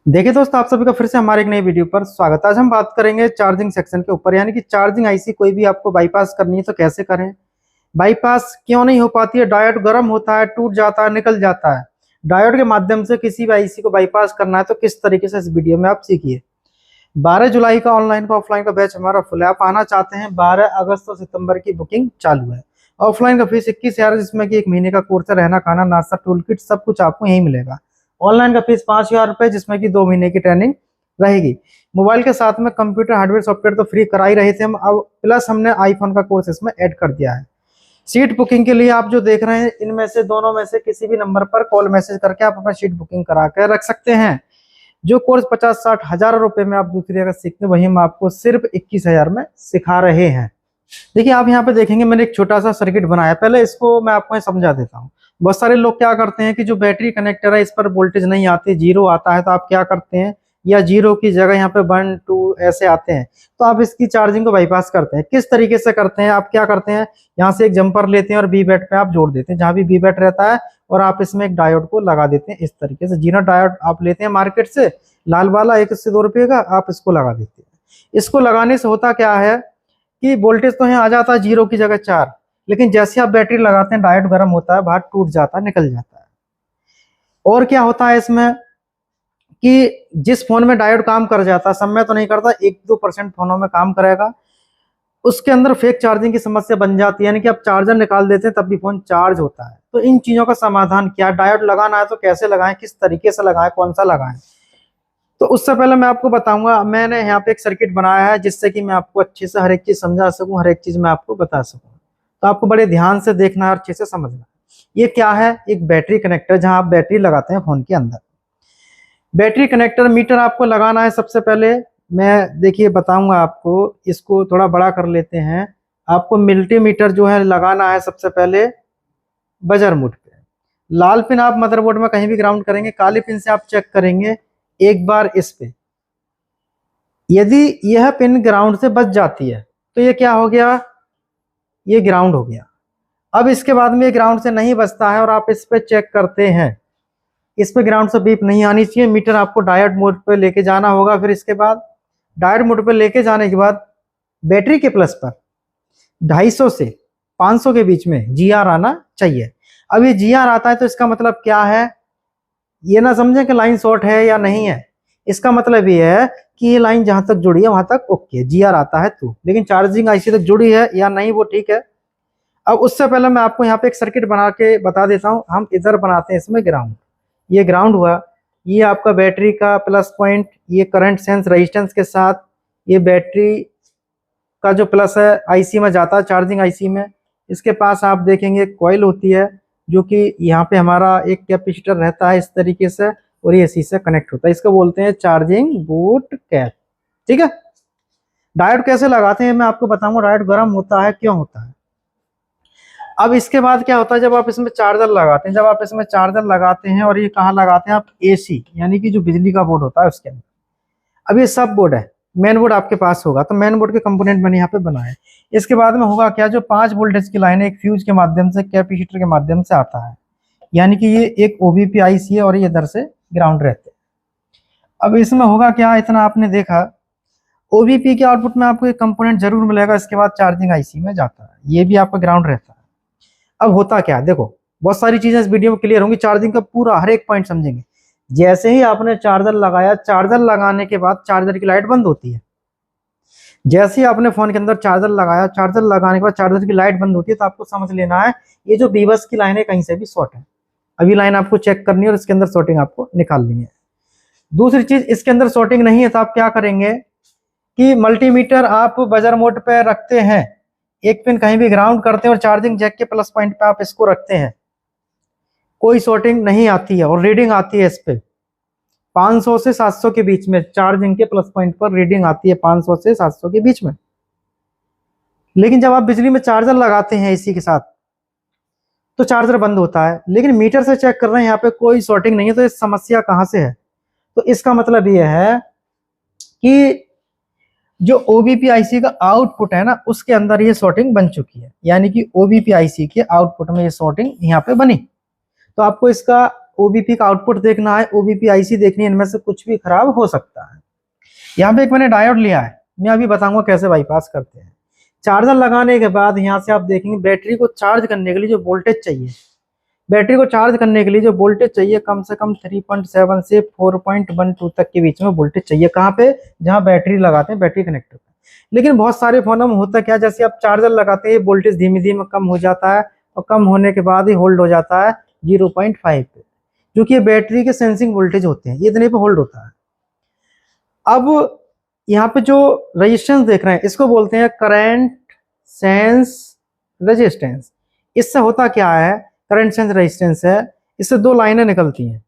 देखिए दोस्तों, आप सभी का फिर से हमारे एक नई वीडियो पर स्वागत है। आज हम बात करेंगे चार्जिंग सेक्शन के ऊपर, यानी कि चार्जिंग आईसी कोई भी आपको बाईपास करनी है तो कैसे करें, बाईपास क्यों नहीं हो पाती है, डायोड गर्म होता है, टूट जाता है, निकल जाता है। डायोड के माध्यम से किसी भी आईसी को बाईपास करना है तो किस तरीके से, इस वीडियो में आप सीखिए। 12 जुलाई का ऑनलाइन का ऑफलाइन का बैच हमारा फुल है। आप आना चाहते हैं, 12 अगस्त और सितंबर की बुकिंग चालू है। ऑफलाइन का फीस 21,000, जिसमें कि 1 महीने का कोर्स है, रहना खाना नाश्ता टूल किट सब कुछ आपको यहीं मिलेगा। ऑनलाइन का फीस 5,000 रुपए, जिसमें कि 2 महीने की ट्रेनिंग रहेगी। मोबाइल के साथ में कंप्यूटर हार्डवेयर सॉफ्टवेयर तो फ्री करा ही रहे थे हम, अब प्लस हमने आईफोन का कोर्स इसमें ऐड कर दिया है। सीट बुकिंग के लिए आप जो देख रहे हैं, इनमें से दोनों में से किसी भी नंबर पर कॉल मैसेज करके आप अपना सीट बुकिंग करा कर रख सकते हैं। जो कोर्स 50-60 हजार रुपए में आप दूसरी जगह सीखते हैं, वही हम आपको सिर्फ 21,000 में सिखा रहे हैं। देखिए, आप यहाँ पे देखेंगे मैंने एक छोटा सा सर्किट बनाया, पहले इसको मैं आपको समझा देता हूँ। बहुत सारे लोग क्या करते हैं कि जो बैटरी कनेक्टर है इस पर वोल्टेज नहीं आती, जीरो आता है, तो आप क्या करते हैं, या जीरो की जगह यहाँ पे 1 2 ऐसे आते हैं, तो आप इसकी चार्जिंग को बाईपास करते हैं। किस तरीके से करते हैं, आप क्या करते हैं, यहाँ से एक जंपर लेते हैं और बी बैट पे आप जोड़ देते हैं, जहाँ भी बी बैट रहता है, और आप इसमें एक डायोड को लगा देते हैं। इस तरीके से जीरो डायोड आप लेते हैं मार्केट से, लाल वाला 1 से 2 रुपये का, आप इसको लगा देते हैं। इसको लगाने से होता क्या है कि वोल्टेज तो यहाँ आ जाता है जीरो की जगह 4, लेकिन जैसे आप बैटरी लगाते हैं डायोड गर्म होता है, बाहर टूट जाता है, निकल जाता है। और क्या होता है इसमें कि जिस फोन में डायोड काम कर जाता है, सब में तो नहीं करता, 1-2% फोनों में काम करेगा, उसके अंदर फेक चार्जिंग की समस्या बन जाती है, यानी कि आप चार्जर निकाल देते हैं तब भी फोन चार्ज होता है। तो इन चीजों का समाधान क्या, डायोड लगाना है तो कैसे लगाएं, किस तरीके से लगाएं, कौन सा लगाएं, तो उससे पहले मैं आपको बताऊंगा। मैंने यहाँ पे एक सर्किट बनाया है जिससे कि मैं आपको अच्छे से हर एक चीज समझा सकूं, हर एक चीज मैं आपको बता सकूं। तो आपको बड़े ध्यान से देखना है, अच्छे से समझना। ये क्या है, एक बैटरी कनेक्टर, जहां आप बैटरी लगाते हैं फोन के अंदर। बैटरी कनेक्टर मीटर आपको लगाना है। सबसे पहले मैं देखिए बताऊंगा आपको, इसको थोड़ा बड़ा कर लेते हैं। आपको मल्टीमीटर जो है लगाना है सबसे पहले बजर मोड पे। लाल पिन आप मदरबोर्ड में कहीं भी ग्राउंड करेंगे, काली पिन से आप चेक करेंगे एक बार इस पे। यदि यह पिन ग्राउंड से बच जाती है तो ये क्या हो गया, ये ग्राउंड हो गया। अब इसके बाद में ग्राउंड से नहीं बचता है और आप इस पे चेक करते हैं, इस पे ग्राउंड से बीप नहीं आनी चाहिए। मीटर आपको डायोड मोड पे लेके जाना होगा। फिर इसके बाद डायोड मोड पे लेके जाने के बाद बैटरी के प्लस पर 250 से 500 के बीच में जीआर आना चाहिए। अब ये जीआर आता है तो इसका मतलब क्या है, ये ना समझे कि लाइन शॉर्ट है या नहीं है। इसका मतलब ये है कि ये लाइन जहां तक जुड़ी है वहां तक ओके, जीआर आता है तो, लेकिन चार्जिंग आईसी तक जुड़ी है या नहीं वो ठीक है। अब उससे पहले मैं आपको यहाँ पे एक सर्किट बना के बता देता हूँ। हम इधर बनाते हैं इसमें ग्राउंड, ये ग्राउंड हुआ, ये आपका बैटरी का प्लस पॉइंट, ये करंट सेंस रेजिस्टेंस के साथ ये बैटरी का जो प्लस है आईसी में जाता है, चार्जिंग आईसी में। इसके पास आप देखेंगे कॉइल होती है, जो कि यहाँ पे हमारा एक कैपेसिटर रहता है इस तरीके से, और ये इसी से कनेक्ट होता है। इसको बोलते हैं चार्जिंग बूट कैप, ठीक है। डायोड कैसे लगाते हैं मैं आपको बताऊंगा। डायोड गर्म होता है, क्यों होता है। अब इसके बाद क्या होता है, जब आप इसमें चार्जर लगाते हैं, जब आप इसमें चार्जर लगाते हैं, और ये कहाँ लगाते हैं आप, एसी यानी कि जो बिजली का बोर्ड होता है उसके अंदर। अब ये सब बोर्ड है, मेन बोर्ड आपके पास होगा, तो मेन बोर्ड के कंपोनेंट मैंने यहाँ पे बनाए। इसके बाद में होगा क्या, जो 5 वोल्टेज की लाइन है एक फ्यूज के माध्यम से कैपेसिटर के माध्यम से आता है, यानी कि ये एक ओबीपी आईसी है, और ये इधर से ग्राउंड रहते हैं। अब इसमें होगा क्या, इतना आपने देखा, ओबीपी के आउटपुट में आपको एक कंपोनेंट जरूर मिलेगा, इसके बाद चार्जिंग आईसी में जाता है, ये भी आपका ग्राउंड रहता है। अब होता क्या, देखो बहुत सारी चीजें इस वीडियो में क्लियर होंगी, चार्जिंग का पूरा हर एक पॉइंट समझेंगे। जैसे ही आपने चार्जर लगाया, चार्जर लगाने के बाद चार्जर की लाइट बंद होती है। जैसे ही आपने फोन के अंदर चार्जर लगाया, चार्जर लगाने के बाद चार्जर की लाइट बंद होती है, तो आपको समझ लेना है ये जो बीबस की लाइन है कहीं से भी शॉर्ट है। अभी लाइन आपको चेक करनी है और इसके अंदर शॉर्टिंग आपको निकालनी है। दूसरी चीज, इसके अंदर शॉर्टिंग नहीं है तो आप क्या करेंगे कि मल्टीमीटर आप बजर मोड पे रखते हैं, एक पिन कहीं भी ग्राउंड करते हैं, और चार्जिंग जैक के प्लस पॉइंट पे आप इसको रखते हैं, कोई शॉर्टिंग नहीं आती है, और रीडिंग आती है इस पे 500 से 700 के बीच में। चार्जिंग के प्लस पॉइंट पर रीडिंग आती है 500 से 700 के बीच में। लेकिन जब आप बिजली में चार्जर लगाते हैं इसी के साथ, तो चार्जर बंद होता है, लेकिन मीटर से चेक कर रहे हैं यहाँ पे कोई शॉर्टिंग नहीं है, तो इस समस्या कहां से है, तो इसका मतलब ये है कि जो ओबीपी आईसी का आउटपुट है ना, उसके अंदर ये शॉर्टिंग बन चुकी है, यानी कि ओबीपी आईसी के आउटपुट में ये शॉर्टिंग यहाँ पे बनी। तो आपको इसका ओबीपी का आउटपुट देखना है, ओबीपी आईसी देखनी है, इनमें से कुछ भी खराब हो सकता है। यहाँ पे एक मैंने डायोड लिया है, मैं अभी बताऊंगा कैसे बाईपास करते हैं। चार्जर लगाने के बाद यहाँ से आप देखेंगे बैटरी को चार्ज करने के लिए जो वोल्टेज चाहिए, बैटरी को चार्ज करने के लिए जो वोल्टेज चाहिए कम से कम 3.7 से 4.12 तक के बीच में वोल्टेज चाहिए। कहाँ पे? जहाँ बैटरी लगाते हैं, बैटरी कनेक्टर पे। लेकिन बहुत सारे फोनों में होता क्या, जैसे आप चार्जर लगाते हैं वोल्टेज धीमे धीमे कम हो जाता है और कम होने के बाद ही होल्ड हो जाता है 0.5 पे, क्योंकि ये बैटरी के सेंसिंग वोल्टेज होते हैं, ये इतने पे होल्ड होता है। अब यहाँ पे जो रेजिस्टेंस देख रहे हैं इसको बोलते हैं करंट सेंस रेजिस्टेंस। इससे होता क्या है, करंट सेंस रेजिस्टेंस है, इससे दो लाइनें निकलती हैं।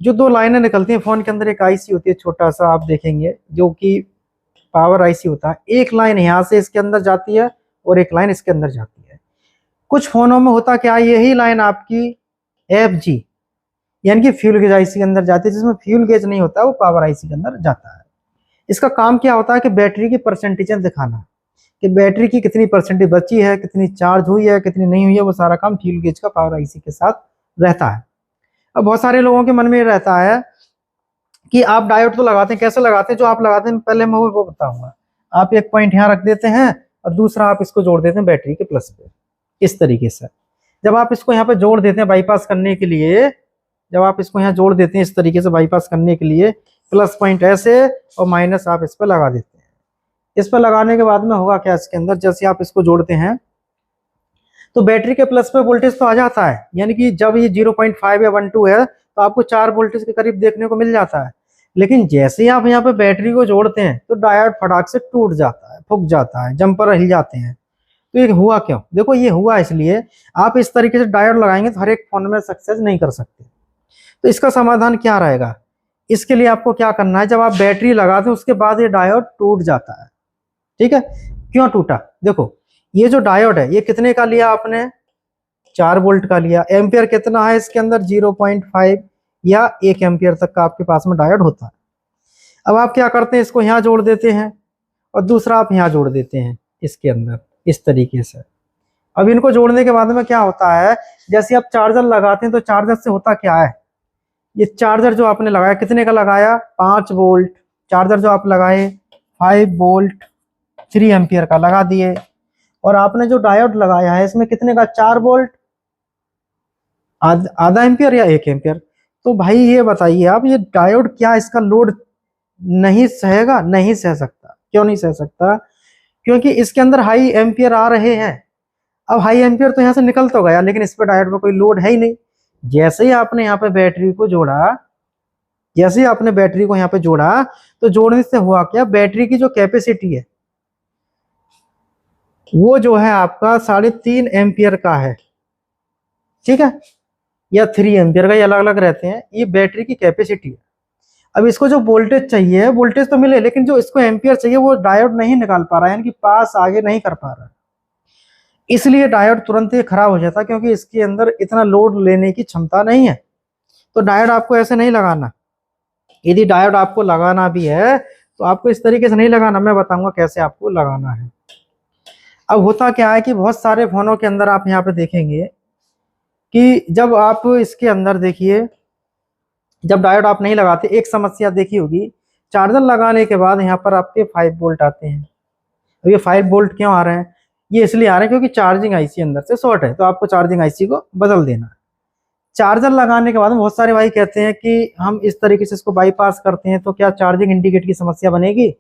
जो दो लाइनें निकलती हैं, फोन के अंदर एक आईसी होती है छोटा सा, आप देखेंगे जो कि पावर आईसी होता है। एक लाइन यहाँ से इसके अंदर जाती है और एक लाइन इसके अंदर जाती है। कुछ फोनों में होता क्या है, यही लाइन आपकी एफजी यानी कि फ्यूल गेज आईसी के अंदर जाती है, जिसमें फ्यूल गेज नहीं होता वो पावर आईसी के अंदर जाता है। इसका काम क्या होता है कि बैटरी की परसेंटेजें दिखाना, कि बैटरी की कितनी परसेंटेज बची है, कितनी चार्ज हुई है, कितनी नहीं हुई है, वो सारा काम फ्यूल गेज का पावर आईसी के साथ रहता है। अब बहुत सारे लोगों के मन में रहता है कि आप डायोड तो लगाते हैं, कैसे लगाते हैं? जो आप लगाते हैं पहले मैं वो बताऊंगा। आप एक पॉइंट यहाँ रख देते हैं और दूसरा आप इसको जोड़ देते हैं बैटरी के प्लस पे, इस तरीके से। जब आप इसको यहाँ पे जोड़ देते हैं बाईपास करने के लिए, जब आप इसको यहाँ जोड़ देते हैं इस तरीके से बाईपास करने के लिए, प्लस पॉइंट ऐसे और माइनस आप इस पर लगा देते हैं। इस पर लगाने के बाद में होगा क्या, इसके अंदर जैसे आप इसको जोड़ते हैं तो बैटरी के प्लस पे वोल्टेज तो आ जाता है, यानी कि जब ये 0.5 या 1.2 है तो आपको 4 वोल्टेज के करीब देखने को मिल जाता है। लेकिन जैसे ही आप यहाँ पे बैटरी को जोड़ते हैं तो डायोड फटाक से टूट जाता है, फूक जाता है, जंपर हिल जाते हैं। तो ये हुआ क्यों? देखो ये हुआ इसलिए, आप इस तरीके से डायोड लगाएंगे तो हर एक फोन में सक्सेस नहीं कर सकते। तो इसका समाधान क्या रहेगा? इसके लिए आपको क्या करना है, जब आप बैटरी लगाते हैं उसके बाद ये डायोड टूट जाता है। ठीक है, क्यों टूटा? देखो ये जो डायोड है ये कितने का लिया आपने? 4 वोल्ट का लिया। एम्पियर कितना है इसके अंदर? 0.5 या 1 एम्पियर तक का आपके पास में डायोड होता है। अब आप क्या करते हैं, इसको यहाँ जोड़ देते हैं और दूसरा आप यहाँ जोड़ देते हैं इसके अंदर, इस तरीके से। अब इनको जोड़ने के बाद में क्या होता है, जैसे आप चार्जर लगाते हैं तो चार्जर से होता क्या है, ये चार्जर जो आपने लगाया कितने का लगाया? 5 वोल्ट। चार्जर जो आप लगाए 5 वोल्ट 3 एम्पियर का लगा दिए, और आपने जो डायोड लगाया है इसमें कितने का? 4 वोल्ट आधा एम्पियर या 1 एम्पियर। तो भाई ये बताइए आप, ये डायोड क्या इसका लोड नहीं सहेगा? नहीं सह सकता। क्यों नहीं सह सकता? क्योंकि इसके अंदर हाई एम्पियर आ रहे हैं। अब हाई एम्पियर तो यहाँ से निकल तो गया, लेकिन इस पर डायोड में कोई लोड है ही नहीं। जैसे ही आपने यहाँ पे बैटरी को जोड़ा, जैसे ही आपने बैटरी को यहाँ पे जोड़ा तो जोड़ने से हुआ क्या, बैटरी की जो कैपेसिटी है वो जो है आपका 3.5 एम्पियर का है। ठीक है, या 3 एम्पियर का, ये अलग अलग रहते हैं। ये बैटरी की कैपेसिटी है। अब इसको जो वोल्टेज चाहिए, वोल्टेज तो मिले, लेकिन जो इसको एम्पियर चाहिए वो डायोड नहीं निकाल पा रहा है, यानी कि पास आगे नहीं कर पा रहा है। इसलिए डायोड तुरंत ही खराब हो जाता है, क्योंकि इसके अंदर इतना लोड लेने की क्षमता नहीं है। तो डायोड आपको ऐसे नहीं लगाना। यदि डायोड आपको लगाना भी है तो आपको इस तरीके से नहीं लगाना, मैं बताऊंगा कैसे आपको लगाना है। अब होता क्या है कि बहुत सारे फोनों के अंदर आप यहाँ पे देखेंगे कि जब आप इसके अंदर देखिए, जब डायोड आप नहीं लगाते, एक समस्या देखी होगी, चार्जर लगाने के बाद यहाँ पर आपके 5 वोल्ट आते हैं। अब ये 5 वोल्ट क्यों आ रहे हैं? ये इसलिए आ रहे हैं क्योंकि चार्जिंग आईसी अंदर से शॉर्ट है, तो आपको चार्जिंग आईसी को बदल देना है। चार्जर लगाने के बाद बहुत सारे भाई कहते हैं कि हम इस तरीके से इसको बाईपास करते हैं तो क्या चार्जिंग इंडिकेटर की समस्या बनेगी?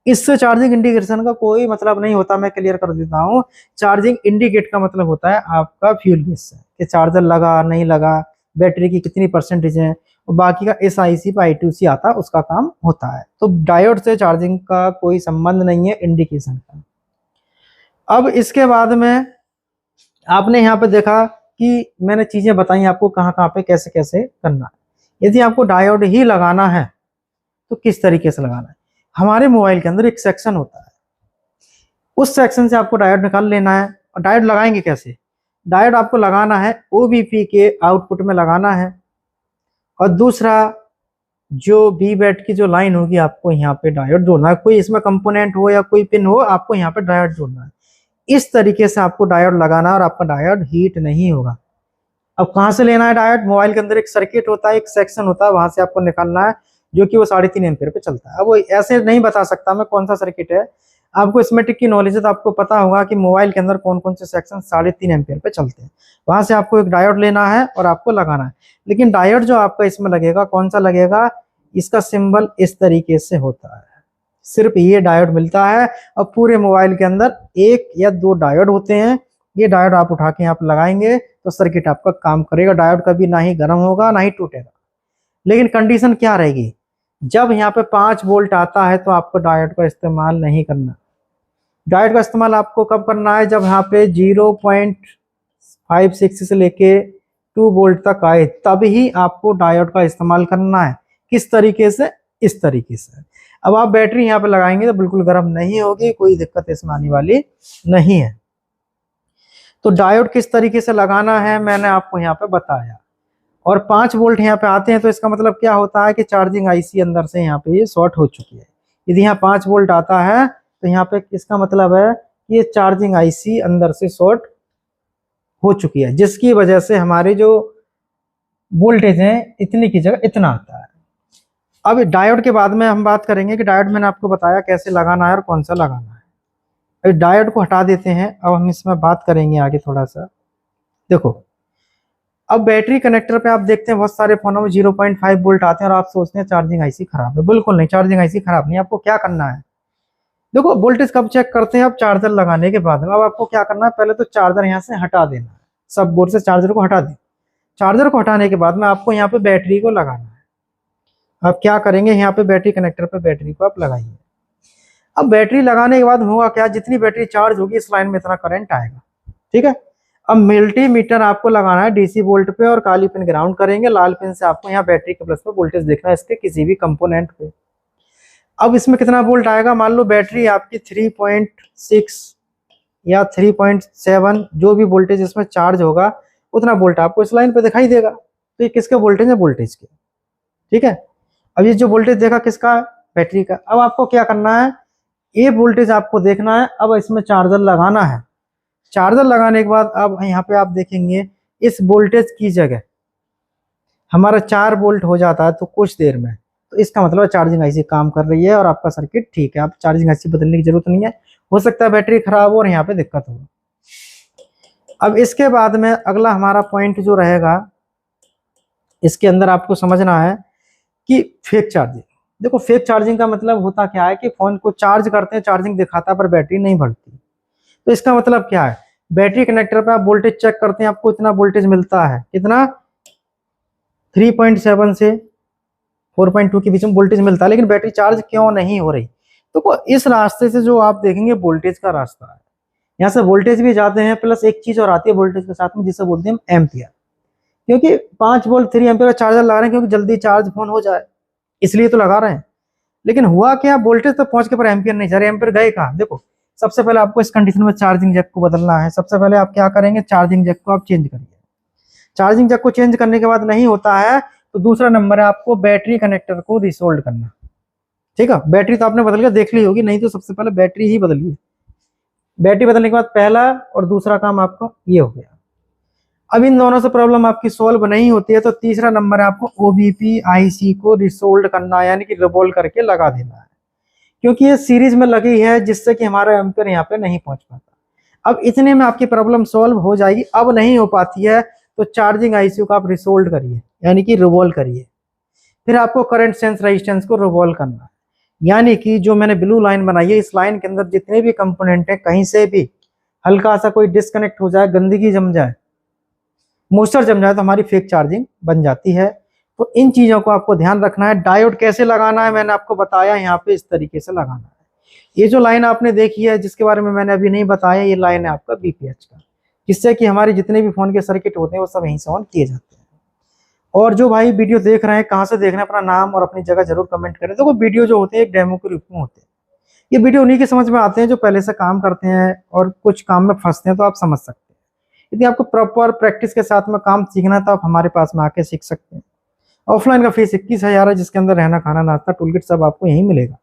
इससे चार्जिंग इंडिकेशन का कोई मतलब नहीं होता। मैं क्लियर कर देता हूँ, चार्जिंग इंडिकेट का मतलब होता है आपका फ्यूल गेज से, कि चार्जर लगा नहीं लगा, बैटरी की कितनी परसेंटेज है, और बाकी का SIC पर I2C आता है, उसका काम होता है। तो डायोड से चार्जिंग का कोई संबंध नहीं है, इंडिकेशन का। अब इसके बाद में आपने यहाँ पे देखा कि मैंने चीजें बताई आपको कहाँ कहाँ पे कैसे कैसे करना है। यदि आपको डायोड ही लगाना है तो किस तरीके से लगाना है, हमारे मोबाइल के अंदर एक सेक्शन होता है, उस सेक्शन से आपको डायोड निकाल लेना है। और डायोड लगाएंगे कैसे? डायोड आपको लगाना है OBP के आउटपुट में लगाना है, और दूसरा जो बी बैट की जो लाइन होगी आपको यहाँ पे डायोड जोड़ना है। कोई इसमें कंपोनेंट हो या कोई पिन हो, आपको यहाँ पे डायोड जोड़ना है। इस तरीके से आपको डायोड लगाना है और आपका डायोड हीट नहीं होगा। अब कहाँ से लेना है डायोड? मोबाइल के अंदर एक सर्किट होता है, एक सेक्शन होता है, वहां से आपको निकालना है, जो कि वो 3.5 एम्पीयर पे चलता है। अब वो ऐसे नहीं बता सकता मैं कौन सा सर्किट है, आपको स्कीमेटिक की नॉलेज है तो आपको पता होगा कि मोबाइल के अंदर कौन कौन से सेक्शन 3.5 एम्पीयर पे चलते हैं। वहां से आपको एक डायोड लेना है और आपको लगाना है। लेकिन डायोड जो आपका इसमें लगेगा, कौन सा लगेगा, इसका सिंबल इस तरीके से होता है, सिर्फ ये डायोड मिलता है। अब पूरे मोबाइल के अंदर 1 या 2 डायोड होते हैं। ये डायोड आप उठा के यहाँ पे लगाएंगे तो सर्किट आपका काम करेगा। डायोड कभी ना ही गर्म होगा ना ही टूटेगा। लेकिन कंडीशन क्या रहेगी, जब यहाँ पे 5 वोल्ट आता है तो आपको डायोड का इस्तेमाल नहीं करना। डायोड का इस्तेमाल आपको कब करना है, जब यहाँ पे 0.56 से लेके 2 वोल्ट तक आए, तब ही आपको डायोड का इस्तेमाल करना है। किस तरीके से? इस तरीके से। अब आप बैटरी यहाँ पे लगाएंगे तो बिल्कुल गर्म नहीं होगी, कोई दिक्कत इसमें आने वाली नहीं है। तो डायोड किस तरीके से लगाना है मैंने आपको यहाँ पे बताया। और 5 वोल्ट यहाँ पे आते हैं तो इसका मतलब क्या होता है कि चार्जिंग आईसी अंदर से यहाँ पे ये शॉर्ट हो चुकी है। यदि यहाँ 5 वोल्ट आता है तो यहाँ पे इसका मतलब है कि ये चार्जिंग आईसी अंदर से शॉर्ट हो चुकी है, जिसकी वजह से हमारे जो वोल्टेज है इतनी की जगह इतना आता है। अब डायोड के बाद में हम बात करेंगे कि डायोड मैंने आपको बताया कैसे लगाना है और कौन सा लगाना है। अभी डायोड को हटा देते हैं, अब हम इसमें बात करेंगे आगे थोड़ा सा। देखो, अब बैटरी कनेक्टर पे आप देखते हैं बहुत सारे फोनों में 0.5 वोल्ट आते हैं और आप सोचते हैं चार्जिंग आईसी खराब है। बिल्कुल नहीं, चार्जिंग आईसी खराब नहीं। आपको क्या करना है, देखो वोल्टेज कब चेक करते हैं, आप चार्जर लगाने के बाद में। अब आपको क्या करना है, पहले तो चार्जर यहाँ से हटा देना है, सब बोर्ड से चार्जर को हटा दें। चार्जर को हटाने के बाद में आपको यहाँ पे बैटरी को लगाना है। आप क्या करेंगे, यहाँ पे बैटरी कनेक्टर पे बैटरी को आप लगाइए। अब बैटरी लगाने के बाद होगा क्या, जितनी बैटरी चार्ज होगी इस लाइन में इतना करंट आएगा, ठीक है। अब मल्टीमीटर आपको लगाना है डीसी वोल्ट पे और काली पिन ग्राउंड करेंगे, लाल पिन से आपको यहाँ बैटरी के प्लस पे वोल्टेज देखना है इसके किसी भी कंपोनेंट पे। अब इसमें कितना वोल्ट आएगा, मान लो बैटरी आपकी 3.6 या 3.7 जो भी वोल्टेज इसमें चार्ज होगा उतना वोल्ट आपको इस लाइन पे दिखाई देगा। तो ये किसके वोल्टेज है, वोल्टेज के, ठीक है। अब ये जो वोल्टेज देखा किसका, बैटरी का। अब आपको क्या करना है, ये वोल्टेज आपको देखना है। अब इसमें चार्जर लगाना है। चार्जर लगाने के बाद अब यहाँ पे आप देखेंगे इस वोल्टेज की जगह हमारा 4 वोल्ट हो जाता है तो कुछ देर में, तो इसका मतलब चार्जिंग आईसी काम कर रही है और आपका सर्किट ठीक है। आप चार्जिंग आईसी बदलने की जरूरत नहीं है, हो सकता है बैटरी खराब हो और यहाँ पे दिक्कत हो। अब इसके बाद में अगला हमारा पॉइंट जो रहेगा, इसके अंदर आपको समझना है कि फेक चार्जिंग। देखो, फेक चार्जिंग का मतलब होता क्या है कि फोन को चार्ज करते हैं, चार्जिंग दिखाता है पर बैटरी नहीं बढ़ती। तो इसका मतलब क्या है, बैटरी कनेक्टर पे आप वोल्टेज चेक करते हैं, आपको इतना वोल्टेज मिलता है, कितना, 3.7 से 4.2 के बीच में वोल्टेज मिलता है, लेकिन बैटरी चार्ज क्यों नहीं हो रही। तो इस रास्ते से जो आप देखेंगे वोल्टेज का रास्ता है, यहाँ से वोल्टेज भी जाते हैं, प्लस एक चीज और आती है वोल्टेज के साथ में जिसे बोलते हैं हम एम्पियर। क्योंकि 5 वोल्ट 3 एम्पियर का चार्जर लगा रहे हैं क्योंकि जल्दी चार्ज फोन हो जाए, इसलिए तो लगा रहे हैं। लेकिन हुआ क्या, वोल्टेज तो पहुंच के पर एम्पियर नहीं जा रहे, एम्पियर गए कहाँ। देखो, सबसे पहले आपको इस कंडीशन में चार्जिंग जैक को बदलना है। सबसे पहले आप क्या करेंगे, चार्जिंग जैक को आप चेंज करिए। चार्जिंग जैक को चेंज करने के बाद नहीं होता है तो दूसरा नंबर है आपको बैटरी कनेक्टर को रिसोल्ड करना, ठीक है। बैटरी तो आपने बदल के देख ली होगी, नहीं तो सबसे पहले बैटरी ही बदलिए। बैटरी बदलने के बाद पहला और दूसरा काम आपका ये हो गया। अब इन दोनों से प्रॉब्लम आपकी सोल्व नहीं होती है तो तीसरा नंबर है आपको ओबीपी आईसी को रिसोल्ड करना है, यानी कि रिवोल्व करके लगा देना है। क्योंकि ये सीरीज में लगी है जिससे कि हमारा एम्पियर यहाँ पे नहीं पहुंच पाता। अब इतने में आपकी प्रॉब्लम सॉल्व हो जाएगी। अब नहीं हो पाती है तो चार्जिंग आईसी को आप रिसोल्ड करिए, यानी कि रिवॉल्व करिए। फिर आपको करंट सेंस रेजिस्टेंस को रिवॉल्व करना है, यानी कि जो मैंने ब्लू लाइन बनाई है इस लाइन के अंदर जितने भी कंपोनेंट है कहीं से भी हल्का सा कोई डिस्कनेक्ट हो जाए, गंदगी जम जाए, मॉइस्चर जम जाए तो हमारी फेक चार्जिंग बन जाती है। तो इन चीजों को आपको ध्यान रखना है। डायोड कैसे लगाना है मैंने आपको बताया, यहाँ पे इस तरीके से लगाना है। ये जो लाइन आपने देखी है जिसके बारे में मैंने अभी नहीं बताया, ये लाइन है आपका बीपीएच का, जिससे कि हमारे जितने भी फोन के सर्किट होते हैं वो सब यहीं से ऑन किए जाते हैं। और जो भाई वीडियो देख रहे हैं कहाँ से देख रहे हैं, अपना नाम और अपनी जगह जरूर कमेंट करें। तो वीडियो जो होते हैं एक डेमो के रूप में होते हैं। ये वीडियो उन्हीं के समझ में आते हैं जो पहले से काम करते हैं और कुछ काम में फंसते हैं, तो आप समझ सकते हैं। यदि आपको प्रॉपर प्रैक्टिस के साथ में काम सीखना है तो आप हमारे पास में आके सीख सकते हैं। ऑफलाइन का फीस 21,000 है, जिसके अंदर रहना खाना नाश्ता टूल किट सब आपको यहीं मिलेगा।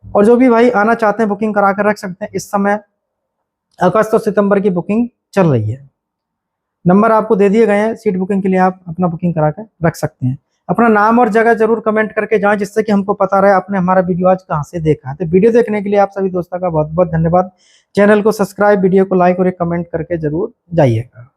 और जो भी भाई आना चाहते हैं बुकिंग करा कर रख सकते हैं। इस समय अगस्त और सितंबर की बुकिंग चल रही है। नंबर आपको दे दिए गए हैं, सीट बुकिंग के लिए आप अपना बुकिंग करा के रख सकते हैं। अपना नाम और जगह जरूर कमेंट करके जाएं, जिससे कि हमको पता रहे आपने हमारा वीडियो आज कहाँ से देखा है। तो वीडियो देखने के लिए आप सभी दोस्तों का बहुत बहुत धन्यवाद। चैनल को सब्सक्राइब, वीडियो को लाइक और एक कमेंट करके जरूर जाइएगा।